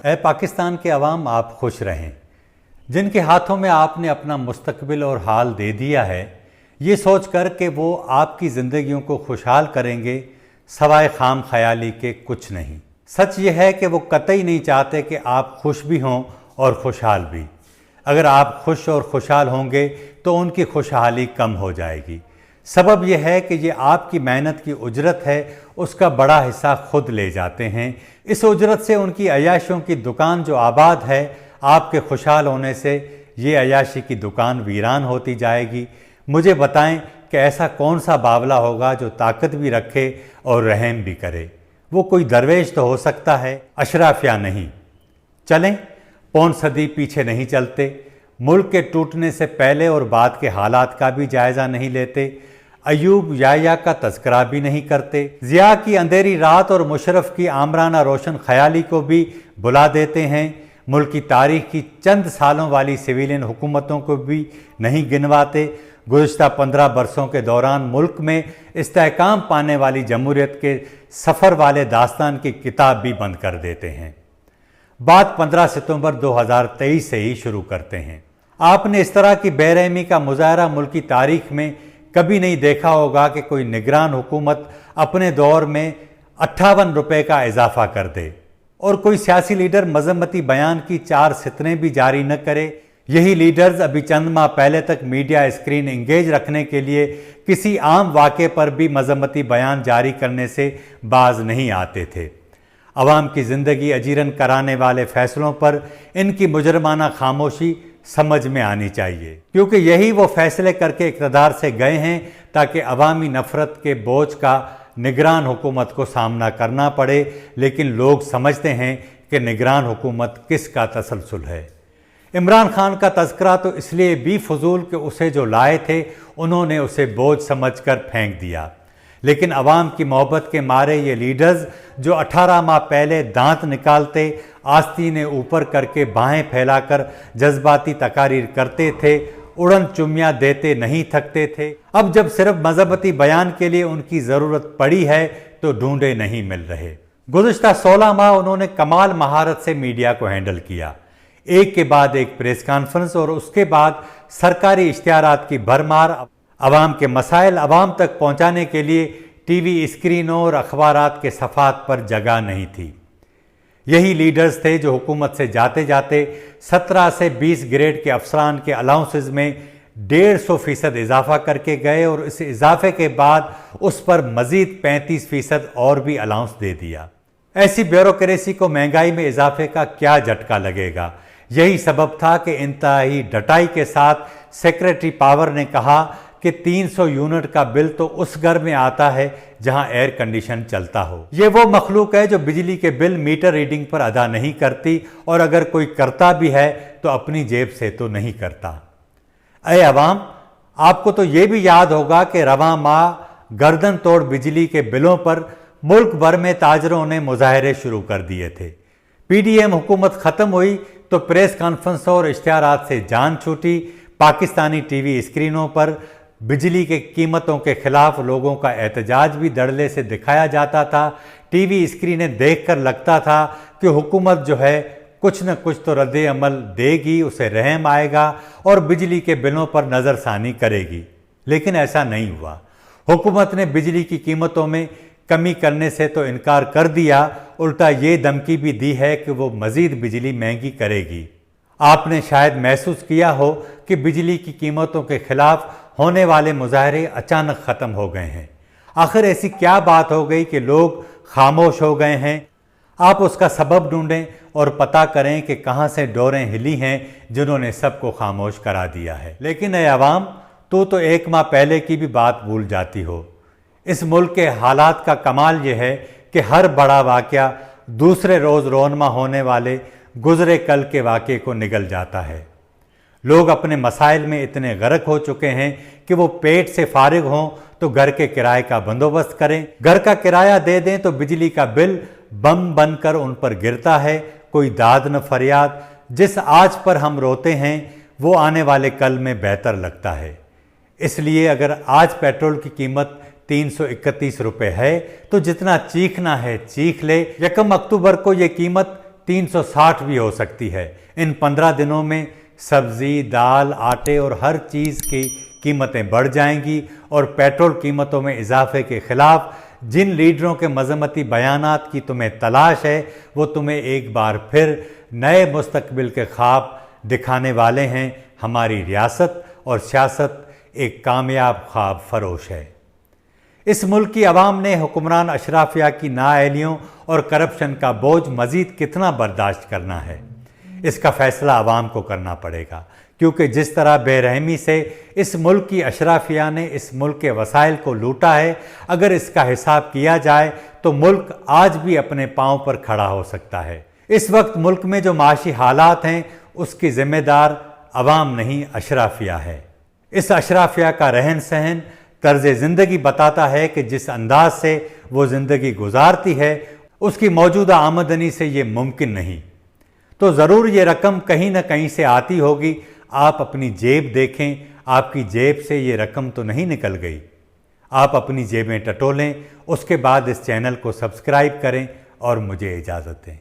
اے پاکستان کے عوام، آپ خوش رہیں۔ جن کے ہاتھوں میں آپ نے اپنا مستقبل اور حال دے دیا ہے، یہ سوچ کر کہ وہ آپ کی زندگیوں کو خوشحال کریں گے، سوائے خام خیالی کے کچھ نہیں۔ سچ یہ ہے کہ وہ قطعی نہیں چاہتے کہ آپ خوش بھی ہوں اور خوشحال بھی۔ اگر آپ خوش اور خوشحال ہوں گے تو ان کی خوشحالی کم ہو جائے گی۔ سبب یہ ہے کہ یہ آپ کی محنت کی اجرت ہے، اس کا بڑا حصہ خود لے جاتے ہیں۔ اس اجرت سے ان کی عیاشیوں کی دکان جو آباد ہے، آپ کے خوشحال ہونے سے یہ عیاشی کی دکان ویران ہوتی جائے گی۔ مجھے بتائیں کہ ایسا کون سا باولا ہوگا جو طاقت بھی رکھے اور رحم بھی کرے؟ وہ کوئی درویش تو ہو سکتا ہے، اشرافیہ نہیں۔ چلیں، پون صدی پیچھے نہیں چلتے، ملک کے ٹوٹنے سے پہلے اور بعد کے حالات کا بھی جائزہ نہیں لیتے، ایوب یحییٰ کا تذکرہ بھی نہیں کرتے، ضیاء کی اندھیری رات اور مشرف کی آمرانہ روشن خیالی کو بھی بلا دیتے ہیں، ملک کی تاریخ کی چند سالوں والی سویلین حکومتوں کو بھی نہیں گنواتے، گزشتہ 15 برسوں کے دوران ملک میں استحکام پانے والی جمہوریت کے سفر والے داستان کی کتاب بھی بند کر دیتے ہیں۔ بات 15 ستمبر 2023 سے ہی شروع کرتے ہیں۔ آپ نے اس طرح کی بے رحمی کا مظاہرہ ملکی تاریخ میں کبھی نہیں دیکھا ہوگا کہ کوئی نگران حکومت اپنے دور میں 58 روپے کا اضافہ کر دے اور کوئی سیاسی لیڈر مذمتی بیان کی 4 ستریں بھی جاری نہ کرے۔ یہی لیڈرز ابھی چند ماہ پہلے تک میڈیا اسکرین انگیج رکھنے کے لیے کسی عام واقعے پر بھی مذمتی بیان جاری کرنے سے باز نہیں آتے تھے۔ عوام کی زندگی اجیرن کرانے والے فیصلوں پر ان کی مجرمانہ خاموشی سمجھ میں آنی چاہیے، کیونکہ یہی وہ فیصلے کر کے اقتدار سے گئے ہیں تاکہ عوامی نفرت کے بوجھ کا نگران حکومت کو سامنا کرنا پڑے، لیکن لوگ سمجھتے ہیں کہ نگران حکومت کس کا تسلسل ہے۔ عمران خان کا تذکرہ تو اس لیے بھی فضول کہ اسے جو لائے تھے انہوں نے اسے بوجھ سمجھ کر پھینک دیا، لیکن عوام کی محبت کے مارے یہ لیڈرز جو 18 ماہ پہلے دانت نکالتے، آستینیں اوپر کر کے باہیں پھیلا کر جذباتی تقاریر کرتے تھے، اڑن چمیاں دیتے نہیں تھکتے تھے، اب جب صرف مذہبتی بیان کے لیے ان کی ضرورت پڑی ہے تو ڈھونڈے نہیں مل رہے۔ گزشتہ 16 ماہ انہوں نے کمال مہارت سے میڈیا کو ہینڈل کیا، ایک کے بعد ایک پریس کانفرنس اور اس کے بعد سرکاری اشتہارات کی بھرمار۔ عوام کے مسائل عوام تک پہنچانے کے لیے ٹی وی اسکرینوں اور اخبارات کے صفحات پر جگہ نہیں تھی۔ یہی لیڈرز تھے جو حکومت سے جاتے جاتے 17 سے 20 گریڈ کے افسران کے الاؤنسز میں 150% اضافہ کر کے گئے اور اس اضافے کے بعد اس پر مزید 35% اور بھی الاؤنس دے دیا۔ ایسی بیوروکریسی کو مہنگائی میں اضافے کا کیا جھٹکا لگے گا؟ یہی سبب تھا کہ انتہائی ڈٹائی کے ساتھ سیکریٹری پاور نے کہا کہ 300 یونٹ کا بل تو اس گھر میں آتا ہے جہاں ایئر کنڈیشن چلتا ہو۔ یہ وہ مخلوق ہے جو بجلی کے بل میٹر ریڈنگ پر ادا نہیں کرتی، اور اگر کوئی کرتا بھی ہے تو اپنی جیب سے تو نہیں کرتا۔ اے عوام، آپ کو تو یہ بھی یاد ہوگا کہ رواں ماہ گردن توڑ بجلی کے بلوں پر ملک بھر میں تاجروں نے مظاہرے شروع کر دیے تھے۔ پی ڈی ایم حکومت ختم ہوئی تو پریس کانفرنسوں اور اشتہارات سے جان چھوٹی، پاکستانی ٹی وی اسکرینوں پر بجلی کے قیمتوں کے خلاف لوگوں کا احتجاج بھی دھڑلے سے دکھایا جاتا تھا۔ ٹی وی اسکرینیں دیکھ کر لگتا تھا کہ حکومت جو ہے کچھ نہ کچھ تو رد عمل دے گی، اسے رحم آئے گا اور بجلی کے بلوں پر نظر ثانی کرے گی، لیکن ایسا نہیں ہوا۔ حکومت نے بجلی کی قیمتوں میں کمی کرنے سے تو انکار کر دیا، الٹا یہ دھمکی بھی دی ہے کہ وہ مزید بجلی مہنگی کرے گی۔ آپ نے شاید محسوس کیا ہو کہ بجلی کی قیمتوں کے خلاف ہونے والے مظاہرے اچانک ختم ہو گئے ہیں۔ آخر ایسی کیا بات ہو گئی کہ لوگ خاموش ہو گئے ہیں؟ آپ اس کا سبب ڈھونڈیں اور پتہ کریں کہ کہاں سے ڈوریں ہلی ہیں جنہوں نے سب کو خاموش کرا دیا ہے۔ لیکن اے عوام، تو 1 ماہ پہلے کی بھی بات بھول جاتی ہو۔ اس ملک کے حالات کا کمال یہ ہے کہ ہر بڑا واقعہ دوسرے روز رونما ہونے والے گزرے کل کے واقعے کو نگل جاتا ہے۔ لوگ اپنے مسائل میں اتنے غرق ہو چکے ہیں کہ وہ پیٹ سے فارغ ہوں تو گھر کے کرائے کا بندوبست کریں، گھر کا کرایہ دے دیں تو بجلی کا بل بم بن کر ان پر گرتا ہے۔ کوئی داد نہ فریاد، جس آج پر ہم روتے ہیں وہ آنے والے کل میں بہتر لگتا ہے۔ اس لیے اگر آج پیٹرول کی قیمت 331 روپے ہے تو جتنا چیخنا ہے چیخ لے۔ 1 اکتوبر کو یہ قیمت 360 بھی ہو سکتی ہے۔ ان 15 دنوں میں سبزی، دال، آٹے اور ہر چیز کی قیمتیں بڑھ جائیں گی اور پیٹرول قیمتوں میں اضافے کے خلاف جن لیڈروں کے مذمتی بیانات کی تمہیں تلاش ہے وہ تمہیں ایک بار پھر نئے مستقبل کے خواب دکھانے والے ہیں۔ ہماری ریاست اور سیاست ایک کامیاب خواب فروش ہے۔ اس ملک کی عوام نے حکمران اشرافیہ کی نااہلیوں اور کرپشن کا بوجھ مزید کتنا برداشت کرنا ہے، اس کا فیصلہ عوام کو کرنا پڑے گا، کیونکہ جس طرح بے رحمی سے اس ملک کی اشرافیہ نے اس ملک کے وسائل کو لوٹا ہے، اگر اس کا حساب کیا جائے تو ملک آج بھی اپنے پاؤں پر کھڑا ہو سکتا ہے۔ اس وقت ملک میں جو معاشی حالات ہیں اس کی ذمہ دار عوام نہیں، اشرافیہ ہے۔ اس اشرافیہ کا رہن سہن، طرز زندگی بتاتا ہے کہ جس انداز سے وہ زندگی گزارتی ہے اس کی موجودہ آمدنی سے یہ ممکن نہیں۔ تو ضرور یہ رقم کہیں نہ کہیں سے آتی ہوگی۔ آپ اپنی جیب دیکھیں، آپ کی جیب سے یہ رقم تو نہیں نکل گئی۔ آپ اپنی جیبیں ٹٹولیں، اس کے بعد اس چینل کو سبسکرائب کریں اور مجھے اجازت دیں۔